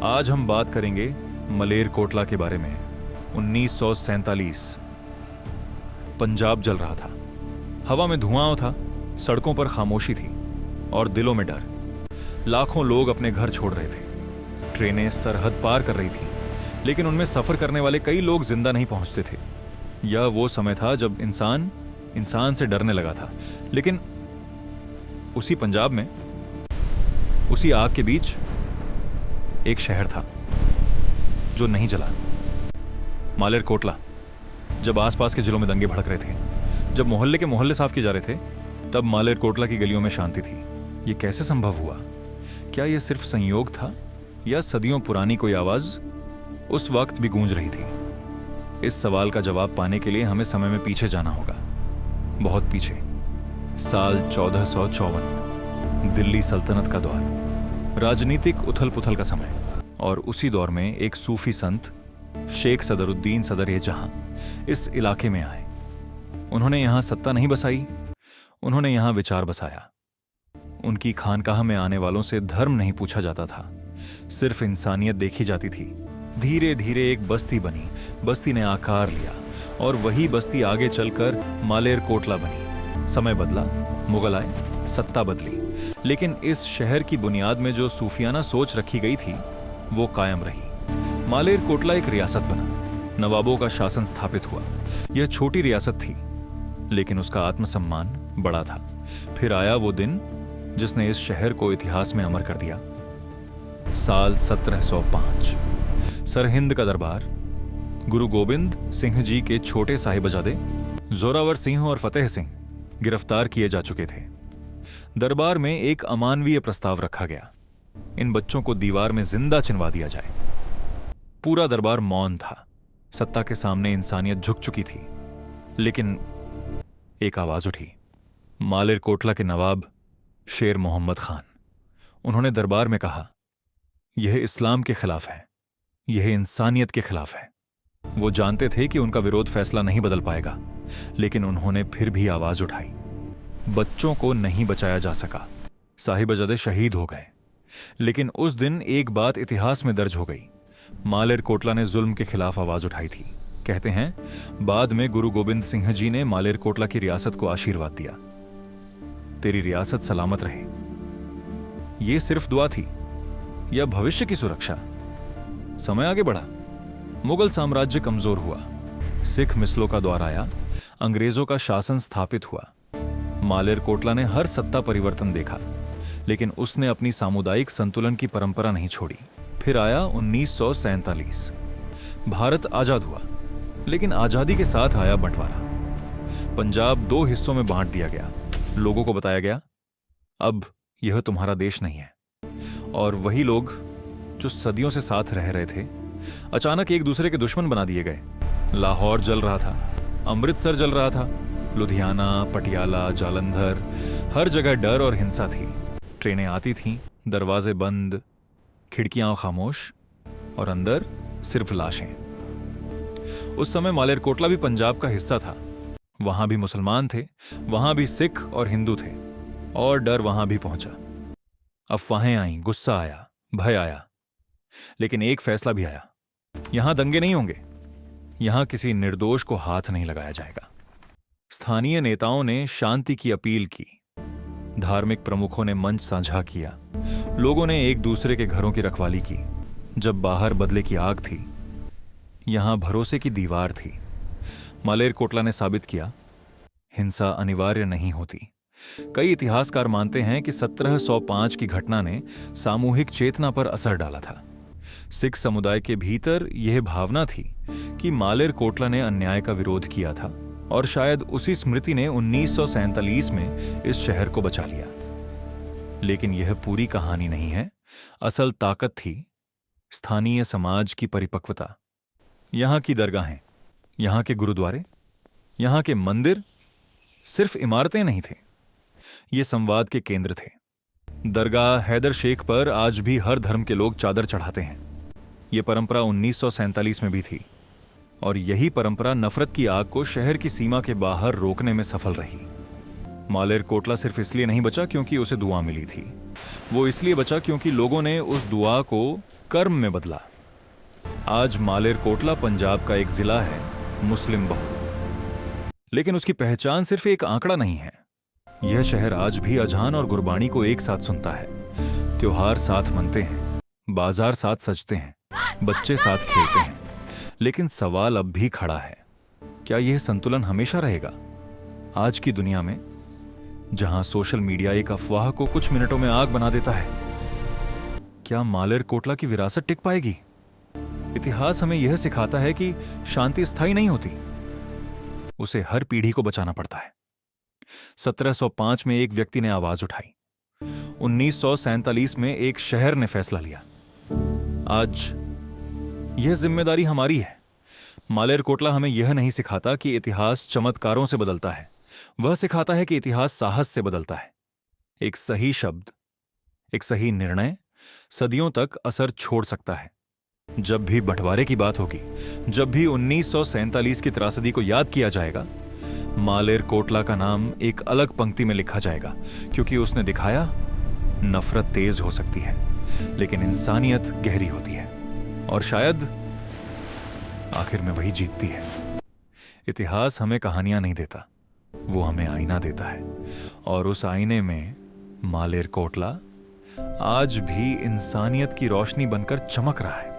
आज हम बात करेंगे मलेरकोटला के बारे में। 1947 पंजाब जल रहा था, हवा में धुआं था, सड़कों पर खामोशी थी और दिलों में डर। लाखों लोग अपने घर छोड़ रहे थे, ट्रेनें सरहद पार कर रही थी, लेकिन उनमें सफर करने वाले कई लोग जिंदा नहीं पहुंचते थे। यह वो समय था जब इंसान से डरने लगा था। लेकिन उसी पंजाब में, उसी आग के बीच एक शहर था जो नहीं जला, मालेरकोटला। जब आसपास के जिलों में दंगे भड़क रहे थे, जब मोहल्ले के मोहल्ले साफ किए जा रहे थे, तब मालेरकोटला की गलियों में शांति थी। यह कैसे संभव हुआ? क्या यह सिर्फ संयोग था या सदियों पुरानी कोई आवाज उस वक्त भी गूंज रही थी? इस सवाल का जवाब पाने के लिए हमें समय में पीछे जाना होगा, बहुत पीछे। साल 1454, दिल्ली सल्तनत का दौर, राजनीतिक उथल पुथल का समय। और उसी दौर में एक सूफी संत शेख सदरुद्दीन सदर-ए-जहां इस इलाके में आए। उन्होंने यहां सत्ता नहीं बसाई, उन्होंने यहां विचार बसाया। उनकी खानकाह में आने वालों से धर्म नहीं पूछा जाता था, सिर्फ इंसानियत देखी जाती थी। धीरे धीरे एक बस्ती बनी, बस्ती ने आकार लिया और वही बस्ती आगे चलकर मालेरकोटला बनी। समय बदला, मुगल आए, सत्ता बदली, लेकिन इस शहर की बुनियाद में जो सूफियाना सोच रखी गई थी वो कायम रही। मालेरकोटला एक रियासत बना, नवाबों का शासन स्थापित हुआ। यह छोटी रियासत थी, लेकिन उसका आत्मसम्मान बड़ा था। फिर आया वो दिन जिसने इस शहर को इतिहास में अमर कर दिया। साल 1705, सरहिंद का दरबार, गुरु गोबिंद सिंह जी के छोटे साहिबजादे जोरावर सिंह और फतेह सिंह गिरफ्तार किए जा चुके थे। दरबार में एक अमानवीय प्रस्ताव रखा गया, इन बच्चों को दीवार में जिंदा चिनवा दिया जाए। पूरा दरबार मौन था, सत्ता के सामने इंसानियत झुक चुकी थी। लेकिन एक आवाज उठी, मालेरकोटला के नवाब शेर मोहम्मद खान। उन्होंने दरबार में कहा, यह इस्लाम के खिलाफ है, यह इंसानियत के खिलाफ है। वो जानते थे कि उनका विरोध फैसला नहीं बदल पाएगा, लेकिन उन्होंने फिर भी आवाज उठाई। बच्चों को नहीं बचाया जा सका, साहिबजादे शहीद हो गए। लेकिन उस दिन एक बात इतिहास में दर्ज हो गई, मालेरकोटला ने जुल्म के खिलाफ आवाज उठाई थी। कहते हैं बाद में गुरु गोबिंद सिंह जी ने मालेरकोटला की रियासत को आशीर्वाद दिया, तेरी रियासत सलामत रहे। यह सिर्फ दुआ थी या भविष्य की सुरक्षा? समय आगे बढ़ा, मुगल साम्राज्य कमजोर हुआ, सिख मिसलों का दौर आया, अंग्रेजों का शासन स्थापित हुआ। मालेरकोटला ने हर सत्ता परिवर्तन देखा, लेकिन उसने अपनी सामुदायिक संतुलन की परंपरा नहीं छोड़ी। फिर आया 1947, भारत आजाद हुआ, लेकिन आजादी के साथ आया बंटवारा। पंजाब 2 हिस्सों में बांट दिया गया। लोगों को बताया गया, अब यह तुम्हारा देश नहीं है। और वही लोग जो सदियों से साथ रह रहे थे, अचानक एक दूसरे के दुश्मन बना दिए गए। लाहौर जल रहा था, अमृतसर जल रहा था, लुधियाना, पटियाला, जालंधर, हर जगह डर और हिंसा थी। ट्रेनें आती थीं, दरवाजे बंद, खिड़कियां खामोश और अंदर सिर्फ लाशें। उस समय मालेरकोटला भी पंजाब का हिस्सा था। वहां भी मुसलमान थे, वहां भी सिख और हिंदू थे, और डर वहां भी पहुंचा। अफवाहें आईं, गुस्सा आया, भय आया। लेकिन एक फैसला भी आया, यहां दंगे नहीं होंगे, यहां किसी निर्दोष को हाथ नहीं लगाया जाएगा। स्थानीय नेताओं ने शांति की अपील की, धार्मिक प्रमुखों ने मंच साझा किया, लोगों ने एक दूसरे के घरों की रखवाली की। जब बाहर बदले की आग थी, यहां भरोसे की दीवार थी। मालेरकोटला ने साबित किया, हिंसा अनिवार्य नहीं होती। कई इतिहासकार मानते हैं कि 1705 की घटना ने सामूहिक चेतना पर असर डाला था। सिख समुदाय के भीतर यह भावना थी कि मालेरकोटला ने अन्याय का विरोध किया था, और शायद उसी स्मृति ने 1947 में इस शहर को बचा लिया। लेकिन यह पूरी कहानी नहीं है। असल ताकत थी स्थानीय समाज की परिपक्वता। यहां की दरगाहें, यहां के गुरुद्वारे, यहां के मंदिर सिर्फ इमारतें नहीं थे, ये संवाद के केंद्र थे। दरगाह हैदर शेख पर आज भी हर धर्म के लोग चादर चढ़ाते हैं। यह परंपरा 1947 में भी थी, और यही परंपरा नफरत की आग को शहर की सीमा के बाहर रोकने में सफल रही। मालेरकोटला सिर्फ इसलिए नहीं बचा क्योंकि उसे दुआ मिली थी, वो इसलिए बचा क्योंकि लोगों ने उस दुआ को कर्म में बदला। आज मालेरकोटला पंजाब का एक जिला है, मुस्लिम बहुल। लेकिन उसकी पहचान सिर्फ एक आंकड़ा नहीं है। यह शहर आज भी अजान और गुरबानी को एक साथ सुनता है। त्योहार साथ मनते हैं, बाजार साथ सजते हैं, बच्चे साथ खेलते हैं। लेकिन सवाल अब भी खड़ा है, क्या यह संतुलन हमेशा रहेगा? आज की दुनिया में, जहां सोशल मीडिया एक अफवाह को कुछ मिनटों में आग बना देता है, क्या मालेरकोटला की विरासत टिक पाएगी? इतिहास हमें यह सिखाता है कि शांति स्थायी नहीं होती, उसे हर पीढ़ी को बचाना पड़ता है। 1705 में एक व्यक्ति ने आवाज उठाई, 1947 में एक शहर ने फैसला लिया। आज यह जिम्मेदारी हमारी है। मालेरकोटला हमें यह नहीं सिखाता कि इतिहास चमत्कारों से बदलता है, वह सिखाता है कि इतिहास साहस से बदलता है। एक सही शब्द, एक सही निर्णय सदियों तक असर छोड़ सकता है। जब भी बंटवारे की बात होगी, जब भी 1947 की त्रासदी को याद किया जाएगा, मालेरकोटला का नाम एक अलग पंक्ति में लिखा जाएगा, क्योंकि उसने दिखाया नफरत तेज हो सकती है, लेकिन इंसानियत गहरी होती है, और शायद आखिर में वही जीतती है। इतिहास हमें कहानियां नहीं देता, वो हमें आईना देता है, और उस आईने में मालेरकोटला आज भी इंसानियत की रोशनी बनकर चमक रहा है।